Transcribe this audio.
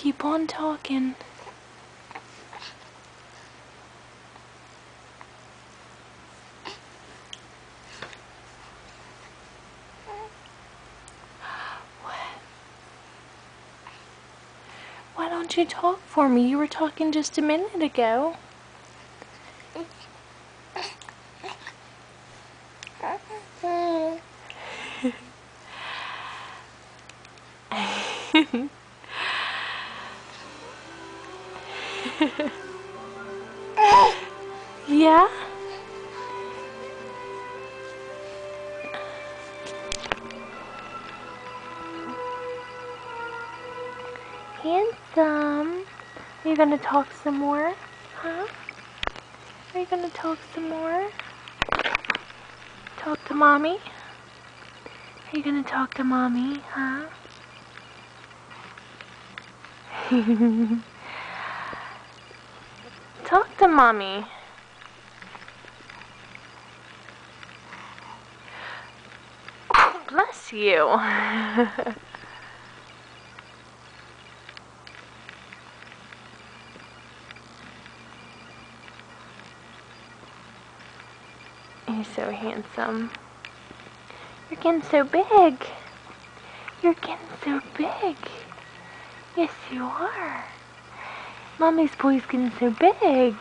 Keep on talking. Why don't you talk for me? You were talking just a minute ago. Yeah? Handsome. Are you gonna talk some more? Huh? Are you gonna talk some more? Talk to mommy? Are you gonna talk to mommy? Huh? Talk to mommy. Bless you. You're so handsome. You're getting so big. You're getting so big. Yes, you are. Mommy's boy's getting so big.